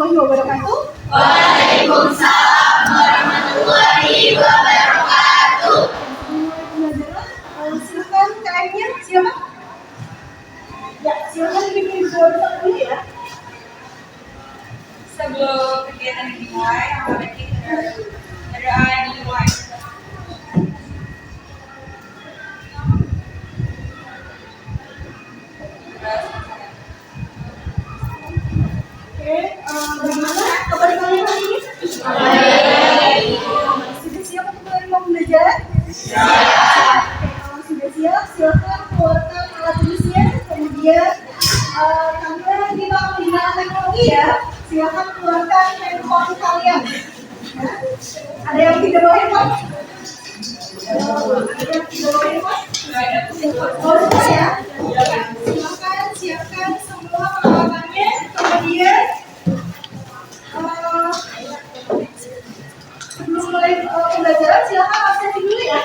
warahmatullahi wabarakatuh. Waalaikumsalam warahmatullahi wabarakatuh. Silakan KM-nya siapa? Ya, silakan dibikin dulu ya. Sebelum kegiatan dimulai, mari kita berdoa dimulai. Bagaimana kabar kalian hari ini? Sudah siap untuk menerima pembelajaran? Siap. Kalau sudah siap, silakan keluarkan alat tulisnya. Kemudian karena kita menggunakan teknologi ya, silakan keluarkan handphone kalian. Ya. Ada yang tidak bawa handphone? Ada yang tidak bawa handphone? Bawa semua ya. Silakan siapkan semua peralatannya. Kemudian sebelum mulai pembelajaran silakan absensi dulu ya.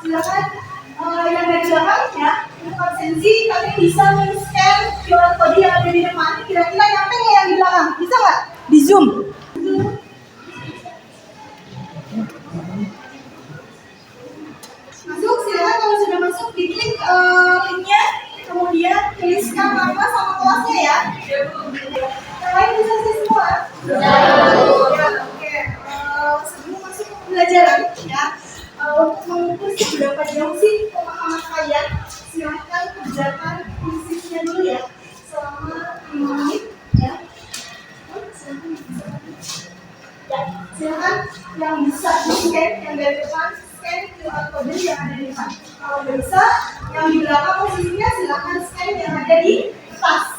Silakan yang dari belakang ya, untuk absensi kalian bisa men-scan QR code yang ada di depan. Kira-kira nyampe nggak yang di belakang? Bisa nggak? Di zoom. Masuk, silakan kalau sudah masuk diklik linknya, kemudian tuliskan nama sama kelasnya ya. Kalian bisa sih semua? Ya, oke. Sebelum masuk ke pembelajaran ya, untuk mengukur seberapa jauh sih pemahaman kalian, silakan kerjakan kuisnya dulu ya selama 5 menit ya. Silakan yang bisa di-scan yang dari depan, scan QR code yang ada di depan. Kalau nggak bisa, yang di belakang posisinya silakan scan yang ada di tas.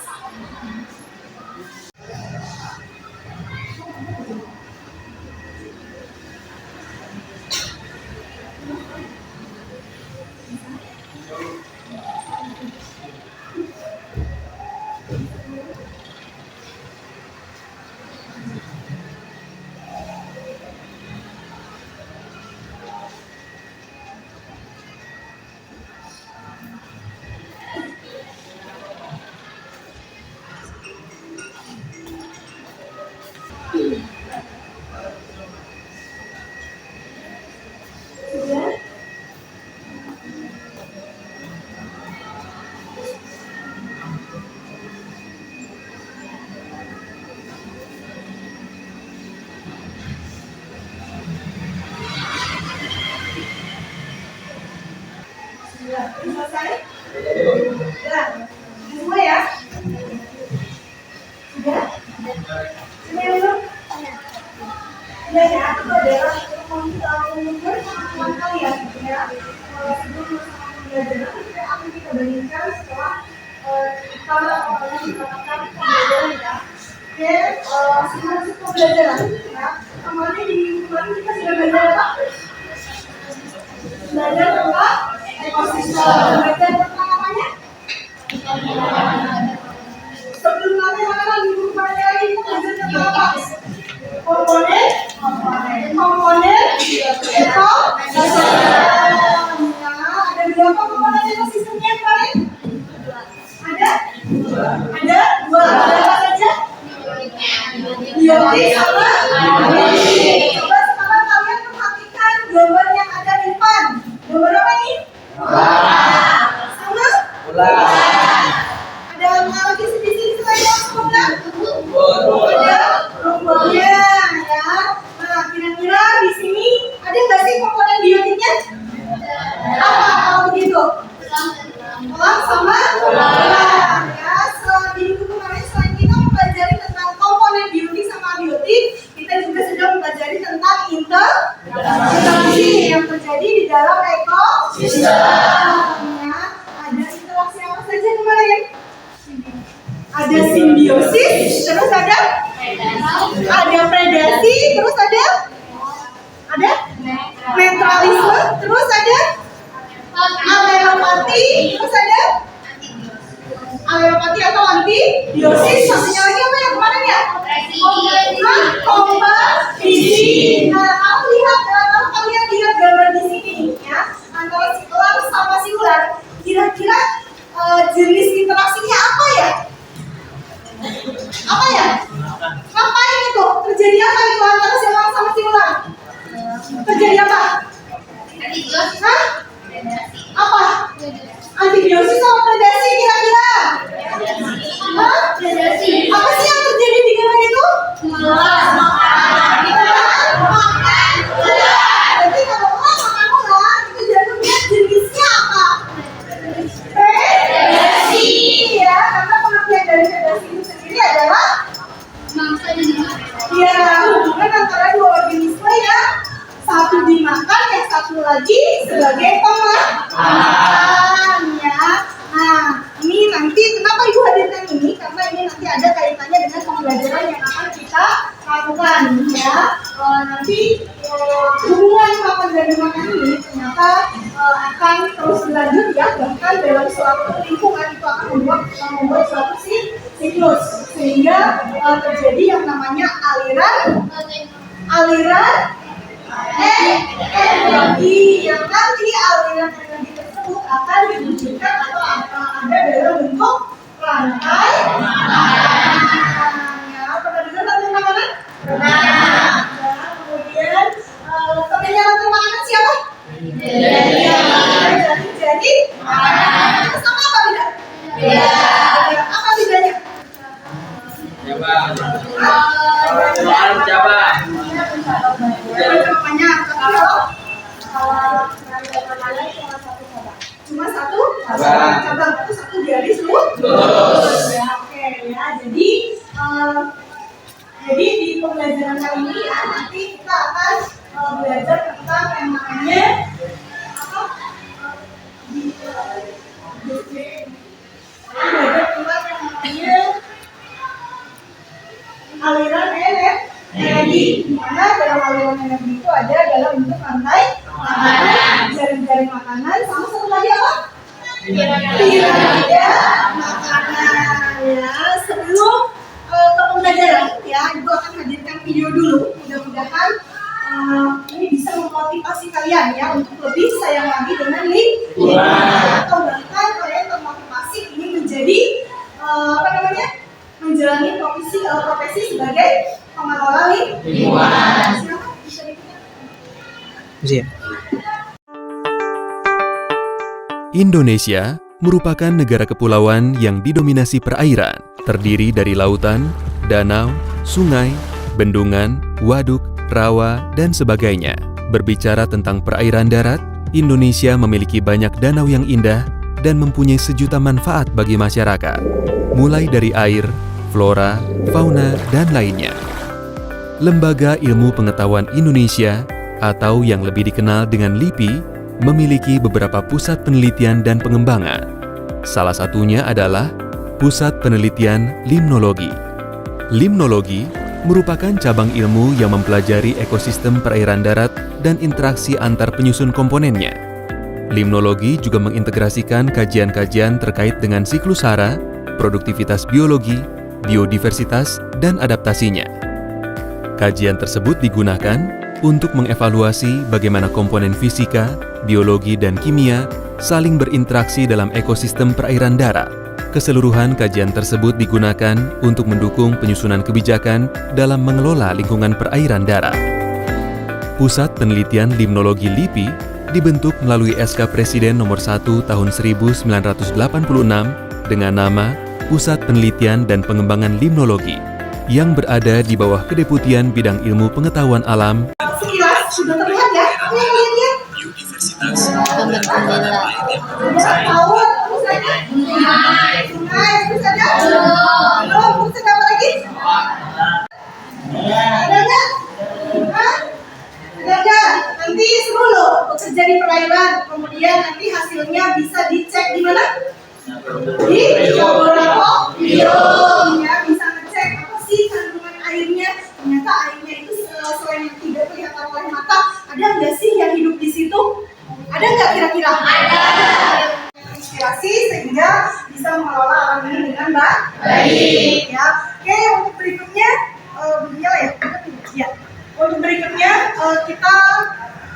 Sudah selesai? Sudah. Semua ya? Sudah? Sudah ya belum? Sudah ya, itu adalah mengukur kemampuan kalian ya. Sebelum melaksanakan pembelajaran, kita akan kita bandingkan setelah kita mendapatkan pembelajaran ya. Oke, sebelum masuk pembelajaran ya. Kemarin di kemarin kita sudah belajar apa? Belajar tentang ekosistem. Belajar tentang apanya? Sebelum nanti makanan di rumah lagi kita belajar tentang apa? Komponen ekosistem. Ada berapa komponen ekosistemnya kemarin? Ada dua. Ada apa saja? Biotik sama biotik. Coba sekarang kalian perhatikan gambar yang ada di depan. Gambar apa ini? Sama? Ada lagi di sini selain bulan? Ada rumputnya ya. Nah, kira-kira di sini ada nggak sih komponen biotiknya? Apa kalau begitu? Tulang sama tulang ya. Di minggu kemarin selain kita mempelajari tentang komponen biotik sama abiotik, kita juga sudah mempelajari tentang interaksi yang terjadi di dalam ekosistem ya. Ada interaksi apa saja kemarin? Ada simbiosis, terus ada predasi, terus ada netralisme, terus ada aleopati, terus ada aleopati atau antibiosis. Satunya lagi apa yang kemarin ya? Kompetisi. Nah, kalau kalian lihat gambar di sini, Apa ya? Ngapain itu? Terjadi apa itu antara si elang sama si ular? Terjadi apa? Hah? Apa? Antibiosis sama predasi kira-kira? Hah? Apa sih yang terjadi di gambar itu? Jadi kalau ular makan ular, itu jantungnya jenisnya apa? Predasi. Ya, karena pengertian dari predasi itu sendiri adalah ya, hubungan antara dua organisme yang satu dimakan, yang satu lagi sebagai pemakan ya. Nah, ini nanti kenapa Ibu hadirkan ini? Karena ini nanti ada kaitannya dengan pembelajaran yang akan kita lakukan ya. Nanti hubungan makan dan makan ini ternyata akan terus berlanjut ya, bahkan dalam suatu lingkungan itu akan membuat suatu siklus sehingga terjadi yang namanya aliran energi yang nanti aliran energi tersebut akan diwujudkan atau ada dalam bentuk rantai makanan ya. Pernah dengar rantai makanan? Kemudian temannya rantai makanan siapa? Jadi sama apa beda? Apa bedanya? Cuma satu cabang itu satu garis lurus. Ya, oke ya. Jadi di pembelajaran kali ini ya nanti kita akan belajar tentang yang namanya apa? Belajar tentang yang namanya aliran energi. Di mana dalam aliran energi itu ada dalam bentuk rantai makanan, jaring-jaring makanan, sama satu lagi apa? Piramida makanan ya. Sebelum ke pembelajaran ya, Ibu akan hadirkan video dulu. Mudah-mudahan ini bisa memotivasi kalian ya untuk lebih sayang lagi dengan lingkungan atau bahkan kalian termotivasi ingin menjadi apa namanya? Menjalani profesi sebagai pengelola lingkungan. Silakan bisa dibuka. Indonesia merupakan negara kepulauan yang didominasi perairan, terdiri dari lautan, danau, sungai, bendungan, waduk, rawa, dan sebagainya. Berbicara tentang perairan darat, Indonesia memiliki banyak danau yang indah dan mempunyai sejuta manfaat bagi masyarakat, mulai dari air, flora, fauna, dan lainnya. Lembaga Ilmu Pengetahuan Indonesia, atau yang lebih dikenal dengan LIPI, memiliki beberapa pusat penelitian dan pengembangan. Salah satunya adalah Pusat Penelitian Limnologi. Limnologi merupakan cabang ilmu yang mempelajari ekosistem perairan darat dan interaksi antar penyusun komponennya. Limnologi juga mengintegrasikan kajian-kajian terkait dengan siklus hara, produktivitas biologi, biodiversitas, dan adaptasinya. Kajian tersebut digunakan untuk mengevaluasi bagaimana komponen fisika, biologi, dan kimia saling berinteraksi dalam ekosistem perairan darat. Keseluruhan kajian tersebut digunakan untuk mendukung penyusunan kebijakan dalam mengelola lingkungan perairan darat. Pusat Penelitian Limnologi LIPI dibentuk melalui SK Presiden Nomor 1 Tahun 1986 dengan nama Pusat Penelitian dan Pengembangan Limnologi yang berada di bawah Kedeputian Bidang Ilmu Pengetahuan Alam. Sekilas sudah terlihat ya? Apa yang lihatnya? Biodiversitas. Laut, terus ada? Sungai, terus ada? Belum, terus ada apa lagi? Ada nggak? Hah? Ada nggak? Nanti seru loh bekerja di perairan, kemudian nanti hasilnya bisa dicek di mana? Di laboratorium ya, bisa ngecek apa sih kandungan airnya. Ternyata airnya itu selain yang tidak kelihatan oleh mata, ada nggak sih yang hidup di situ? Ada nggak kira-kira? Ada. Inspirasi sehingga bisa mengelola alam ini dengan baik. Ya. Oke, untuk berikutnya, Untuk berikutnya kita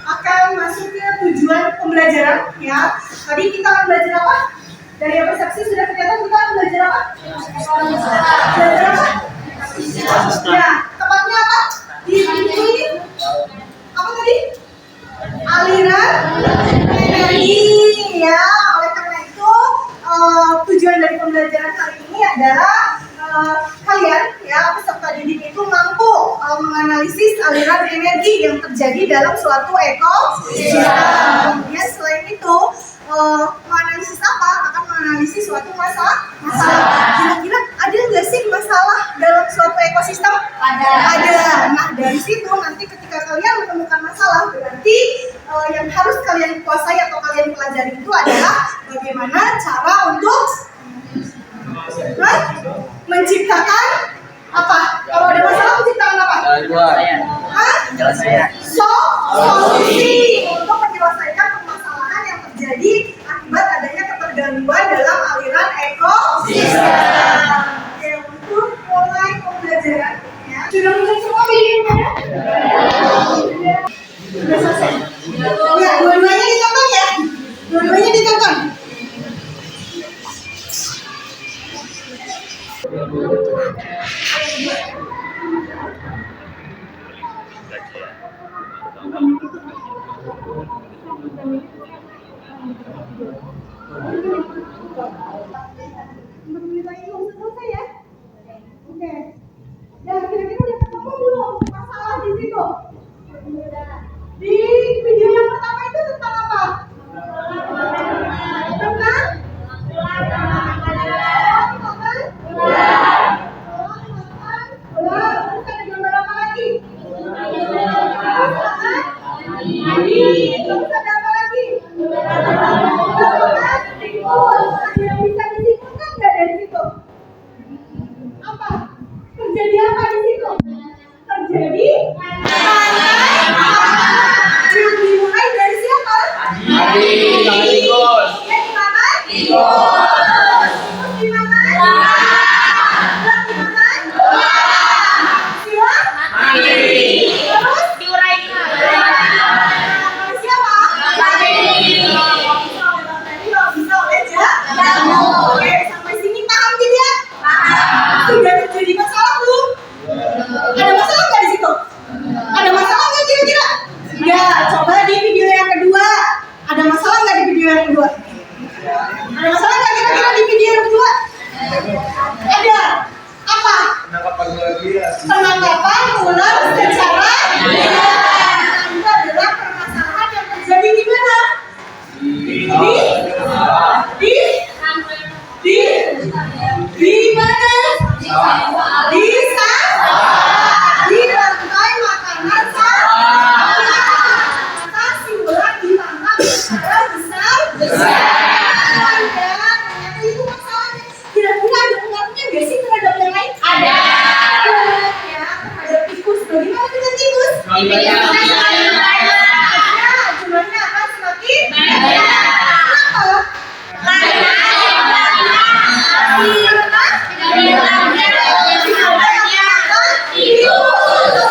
akan masuk ke tujuan pembelajaran. Ya. Tadi kita akan belajar apa? Dari persepsi sudah kelihatan kita akan belajar apa? Belajar apa? Ya, tepatnya apa? Di buku ini apa tadi? Aliran energi. Ya, oleh karena itu tujuan dari pembelajaran hari ini adalah kalian ya peserta didik itu mampu menganalisis aliran energi yang terjadi dalam suatu ekosistem. Kemudian selain itu menganalisis apa? Akan menganalisis suatu masalah. Kira-kira ada nggak sih masalah dalam suatu ekosistem? Ada. Nah dari situ nanti ketika kalian menemukan masalah berarti yang harus kalian kuasai atau kalian pelajari itu adalah bagaimana cara untuk menciptakan apa? Kalau ada masalah menciptakan apa? Solusi untuk menyelesaikan permasalahan yang terjadi akibat adanya ketergangguan dalam aliran ekosistem. Oke, untuk mulai pembelajaran ya. Sudah mulai semua videonya? Sudah selesai? Ya, dua-duanya ditonton ya. Dua-duanya ditonton. Bermilai belum selesai ya? Oke. Ya kira-kira udah ketemu belum masalah di situ? Di video yang pertama itu tentang apa? Tentang? Terus ada gambar apa lagi? Terus ada apa lagi? Ada yang bisa disimpulkan nggak dari situ? Apa? Terjadi apa di situ? Terjadi yang dimulai dari siapa? Yang di mana? Terus di mana? Terus di mana? Siapa? Terus diuraikan. Siapa? Bisa oleh jamur. Oke, sampai sini paham tidak? Sudah terjadi masalah belum? Ada masalah nggak di situ? Ada masalah nggak kira-kira? Enggak. Coba di video yang kedua. Ada masalah nggak di video yang kedua? Ada masalah nggak kira-kira di video yang kedua? Ada. Apa? Penangkapan ular secara itu adalah permasalahan yang terjadi di mana? Di mana? Di rantai makanan maka si ular ditangkap secara besar. Ya, ternyata itu masalahnya. Kira-kira ada pengaruhnya nggak sih terhadap yang lain? Ada. Ya, terhadap tikus. Bagaimana dengan tikus? Ya, jumlahnya akan semakin banyak. Kenapa?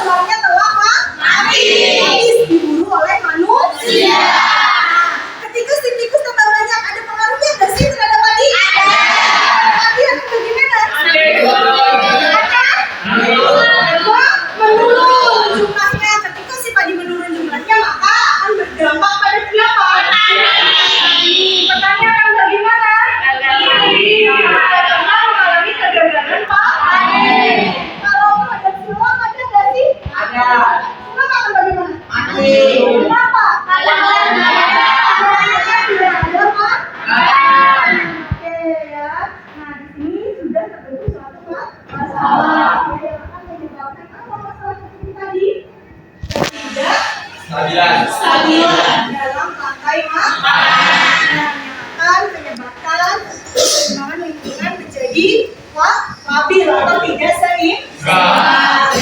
Ularnya telah mati. Diburu oleh manusia. Ketika si tikus tambah banyak, ada pengaruhnya nggak sih terhadap padi? Ada. Padi akan bagaimana? Menurun jumlahnya. Ketika si padi menurun jumlahnya, maka akan berdampak pada siapa? Petani akan bagaimana? Mengalami kegagalan panen. Kalau ada silang ada nggak sih? Ada. Silang akan bagaimana? Mati. Kenapa? Tidak ada panen. Oke ya. Nah di sini sudah terbentuk suatu masalah yang akan menyebabkan apa masalah seperti tadi? Stabilan dalam rantai makanan yang akan menyebabkan keseimbangan lingkungan menjadi labil atau tidak seimbang.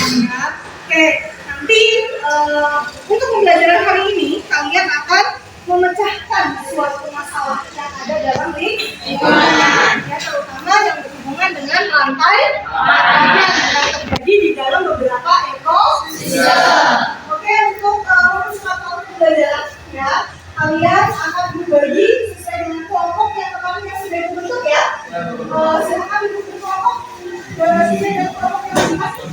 Oke, nanti untuk pembelajaran hari ini kalian akan memecahkan suatu masalah yang ada dalam lingkungan, ya, terutama yang berhubungan dengan rantai makanan yang terjadi di dalam beberapa ekosistem. Oke, untuk mempercepat pembelajaran, ya, kalian akan dibagi sesuai dengan kelompok yang kemarin yang sudah dibentuk ya. Silakan duduk di kelompok sesuai dan kelompoknya masing-masing.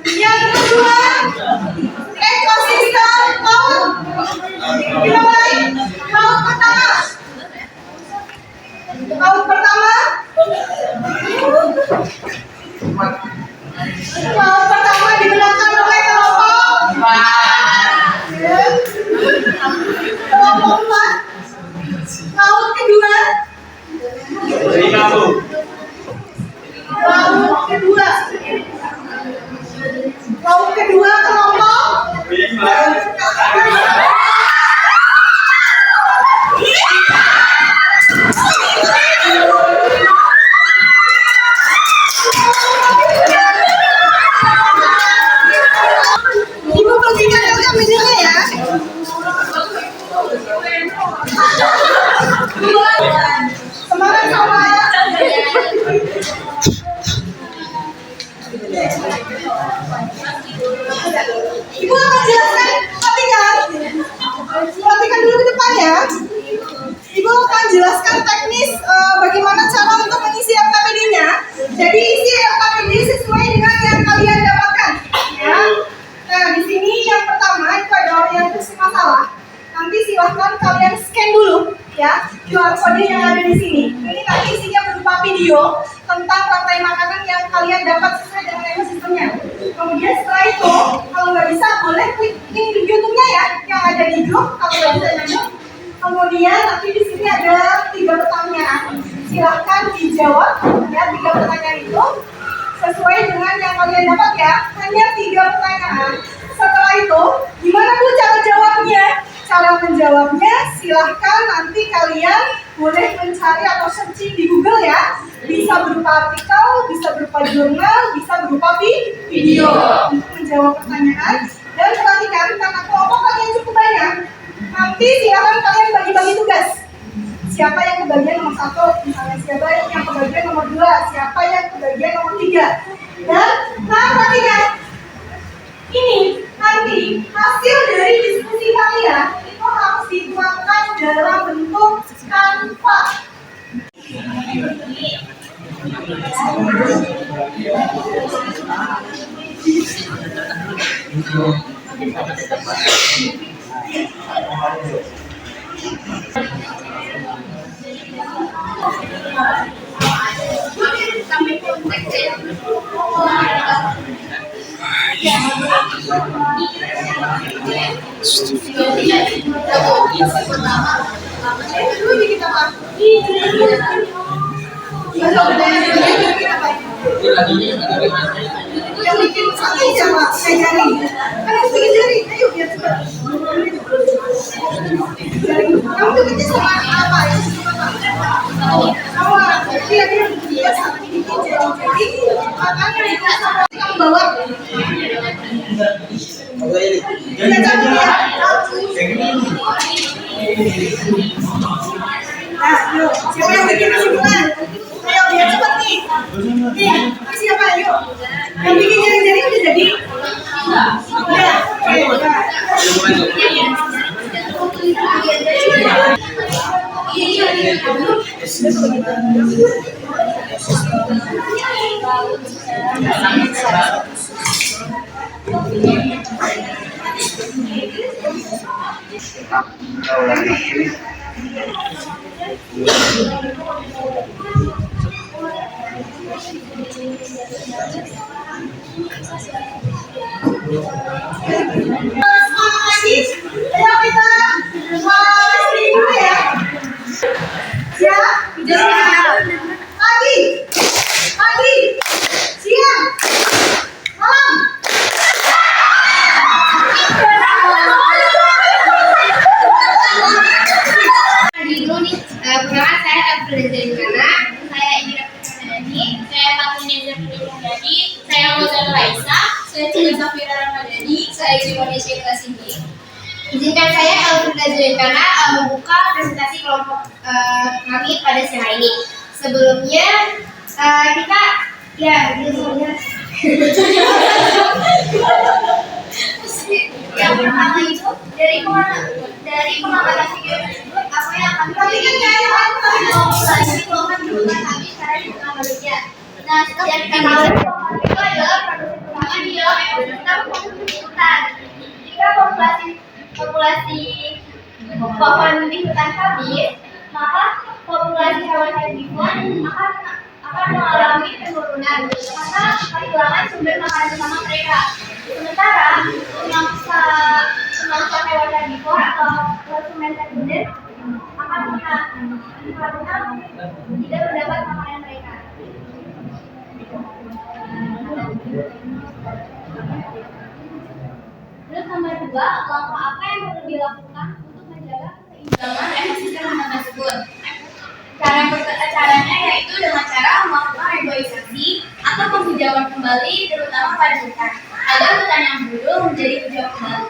Yang kedua, ekosistem laut. Kita mulai. Laut pertama. Laut pertama. Laut pertama digunakan oleh kelompok. Kelompok 4. Laut kedua. Laut kedua. Laut kedua kelompok. Ibu bagikan juga medianya ya. Semangat sama. Ibu akan jelaskan, perhatikan dulu ke depan ya. Ibu akan jelaskan teknis bagaimana cara untuk mengisi LKPD-nya. Jadi isi LKPD sesuai dengan yang kalian dapatkan. Ya. Nah di sini yang pertama itu ada orientasi masalah. Nanti silahkan kalian scan dulu ya QR code yang ada di sini. Ini nanti isinya berupa video tentang rantai makanan yang kalian dapat sesuai dengan ekosistemnya. Kemudian setelah itu, kalau nggak bisa boleh klik link di YouTube-nya ya, yang ada di grup. Kalau nggak bisa nyambung. Kemudian nanti di sini ada 3 pertanyaan. Silahkan dijawab ya 3 pertanyaan itu sesuai dengan yang kalian dapat ya. Hanya 3 pertanyaan. Setelah itu, gimana Bu cara jawabnya? Cara menjawabnya silahkan nanti kalian boleh mencari atau searching di Google ya. Bisa berupa artikel, bisa berupa jurnal, bisa berupa video untuk menjawab pertanyaan. Dan perhatikan karena kelompok kalian cukup banyak, nanti silahkan kalian bagi-bagi tugas. Siapa yang kebagian nomor 1, misalnya siapa yang kebagian nomor 2, siapa yang kebagian nomor 3. Dan perhatikan, ini nanti hasil dari diskusi kalian itu harus dituangkan dalam bentuk Canva. Dulu bikin apa? Yang bikin satu siapa? Kayak jari. Kan harus bikin jari. Ayo biar cepat. Kamu tuh bikin sama apa ya? Sama. Jadi dia biasa bikin jari. Makanya itu sama kamu bawa. Kita cabut ya. Nah, yuk. Siapa yang bikin kesimpulan? Ayo, biar cepat nih. Nih, siapa? Yuk. Yang bikin jari-jari udah jadi? Udah. Oke, udah. Izinkan saya Elfrida Zulekana membuka presentasi kelompok kami pada siang ini. Sebelumnya kita yang pertama itu dari pengamatan video tersebut apa yang kami lakukan kelompok kami cara mengamatinya. Nah, yang kita tahu pohon itu adalah produksi utama di dalam ekosistem hutan. Jika populasi pohon di hutan habis, maka populasi hewan herbivor akan mengalami penurunan karena kehilangan sumber makanan utama mereka. Sementara mangsa hewan herbivor atau konsumen sekunder akan punah karena tidak mendapat makanan mereka. Terus nomor 2, langkah apa yang perlu dilakukan untuk menjaga keseimbangan ekosistem hutan tersebut? Caranya yaitu dengan cara melakukan reboisasi atau penghijauan kembali, terutama pada hutan, agar hutan yang dulu menjadi hijau kembali.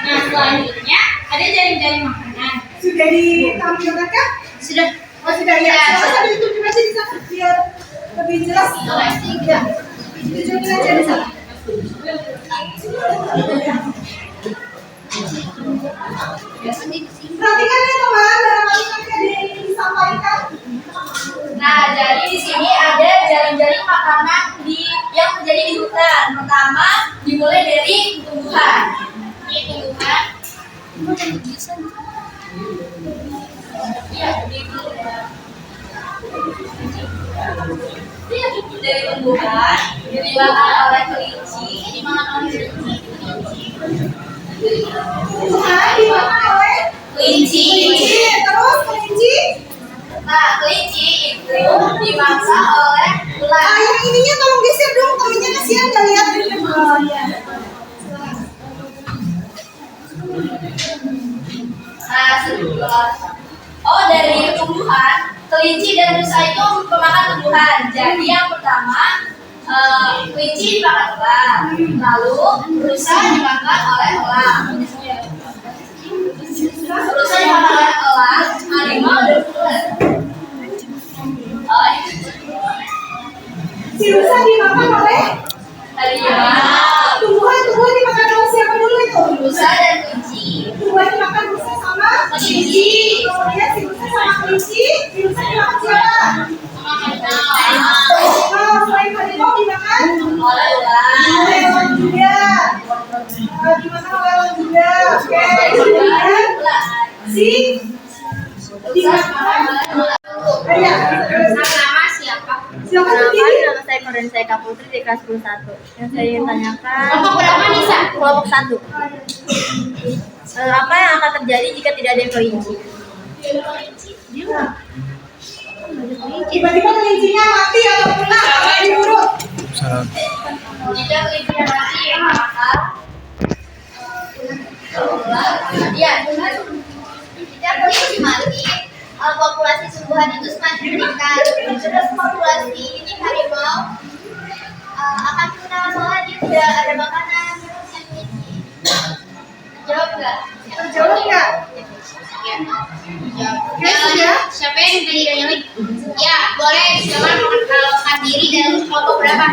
Nah, selanjutnya ada jaring-jaring makanan. Sudah ditampilkan kah? Sudah. Oh, sudah ya. Coba ditunjukin aja di sana biar lebih jelas. Ya. Tunjukin aja di sana. Perhatikan ya teman, barangkali nanti ada yang ingin disampaikan. Nah, jadi di sini ada jaring-jaring makanan yang terjadi di hutan. Pertama, dimulai dari tumbuhan. Ini tumbuhan. Iya, dari tumbuhan dimakan oleh kelinci, dimakan oleh kelinci. Tumbuhan dimakan oleh Kelinci. Terus kelinci. Nah, kelinci itu dimakan oleh ular. Yang ininya tolong geser dong, temennya kasihan nggak lihat. Oh iya. Nah, dari tumbuhan, kelinci dan rusa itu pemakan tumbuhan. Jadi yang pertama, kelinci dimakan ular, lalu rusa dimakan oleh elang. Rusa dimakan oleh elang, harimau dan ular. Si rusa dimakan oleh Harimau, tumbuhan dimakan oleh siapa dulu itu? rusa dan kelinci. Tumbuhan dimakan rusa sama Kelinci. Kemudian si rusa sama kelinci, si rusa dimakan siapa? Oh, selain harimau dimakan Oleh ular. oleh elang juga. Dimakan oleh elang juga. Oke. Kemudian si dimakan ya. Nama siapa? Silakan Kenalkan, berdiri. nama saya Korenseka Putri di kelas 11. Yang saya ingin tanyakan, Kelompok berapa, Nisa? kelompok 1. Apa yang akan terjadi jika tidak ada kelinci? Tiba-tiba kelincinya mati atau punah atau diburu. Jika kelinci mati, maka ya, jika kelinci mati, populasi tumbuhan itu semakin meningkat. Terus populasi ini harimau akan punah soalnya dia tidak ada makanan. Jawab nggak? Terjawab nggak? Ya, sudah. siapa yang tadi nanya lagi? Ya, boleh. Silakan mengenalkan diri dan kelompok berapa?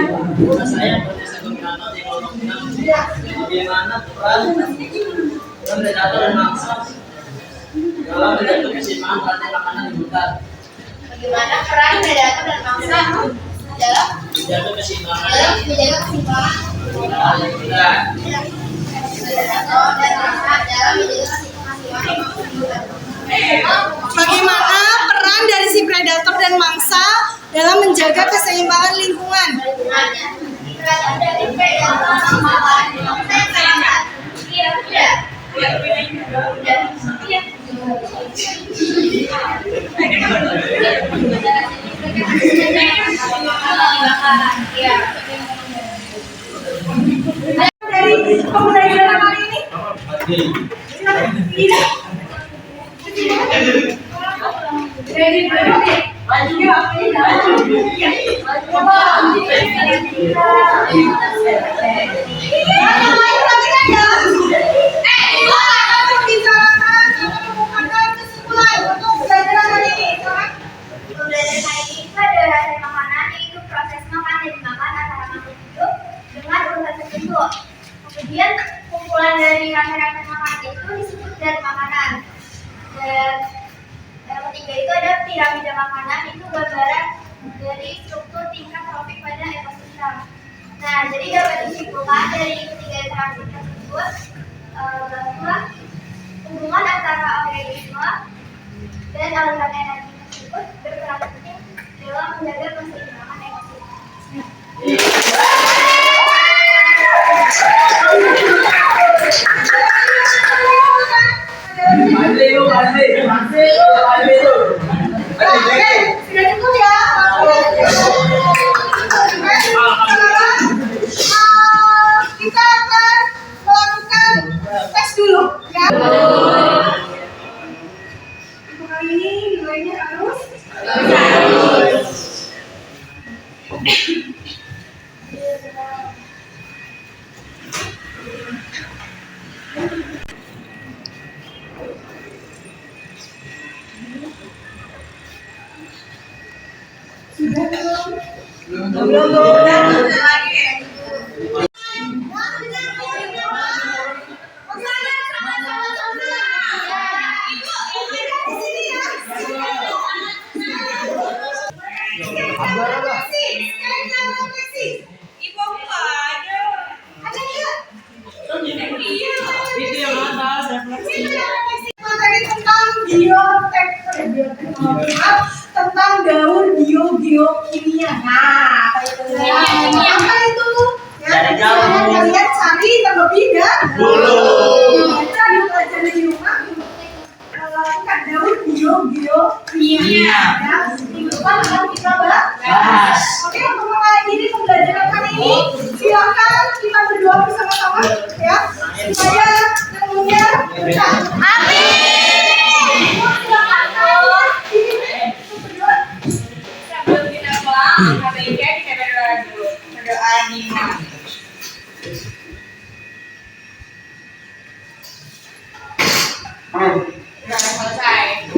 Saya Profesor Koordinator di kelompok 6. Bagaimana peran predator dan mangsa dalam menjaga keseimbangan rantai makanan di hutan? Bagaimana peran predator dan mangsa dalam Menjaga keseimbangan menjaga keseimbangan rantai di hutan. predator dan mangsa dalam menjaga keseimbangan di hutan? Bagaimana peran dari si predator dan mangsa dalam menjaga keseimbangan lingkungan? Peran dari predator dan mangsa iya, iya. Dari pembelajaran kali ini? Tidak. Dari berapa? Yang lain perhatikan ya. Bicarakan menemukan kesimpulan untuk pembelajaran hari ini. Pembelajaran hari ini itu ada rantai makanan, yaitu proses makan dan dimakan antara makhluk hidup dengan urusan tertentu. Kemudian kumpulan dari rantai-rantai makanan itu disebut dari makanan. Dan piramida makanan itu gambaran dari struktur tingkat tropik pada ekosistem. Nah, jadi dapat disimpulkan dari ketiga interaksi tersebut bahwa hubungan antara organisme dan aliran energi tersebut berperan penting dalam menjaga keseimbangan ekosistem. Oke, sudah cukup ya. Sekarang kita akan melakukan tes dulu ya. Untuk kali ini nilainya harus sudah belum? Ibu enggak ada. Ada nggak? Itu yang atas refleksi. Materi tentang tentang daur biokimia. Nah, apa itu? Apa itu? Ya, silahkan kalian cari terlebih dahulu. Kita dipelajari di rumah. Melakukan daur biokimia. Ya, minggu depan akan kita bahas. Oke, untuk mengakhiri pembelajaran kali ini, silakan kita berdoa bersama-sama ya, supaya ilmunya berkah. Sebelum kita pulang, sebaiknya kita berdoa dulu. Berdoa Nina. Sudah selesai.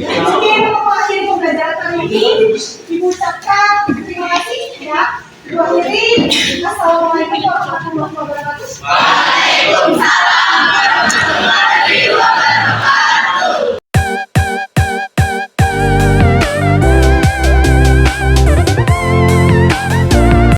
Oke, untuk mengakhiri pembelajaran kali ini, Ibu ucapkan terima kasih ya. Ibu akhiri, Assalamualaikum warahmatullahi wabarakatuh. Waalaikumsalam warahmatullahi wabarakatuh.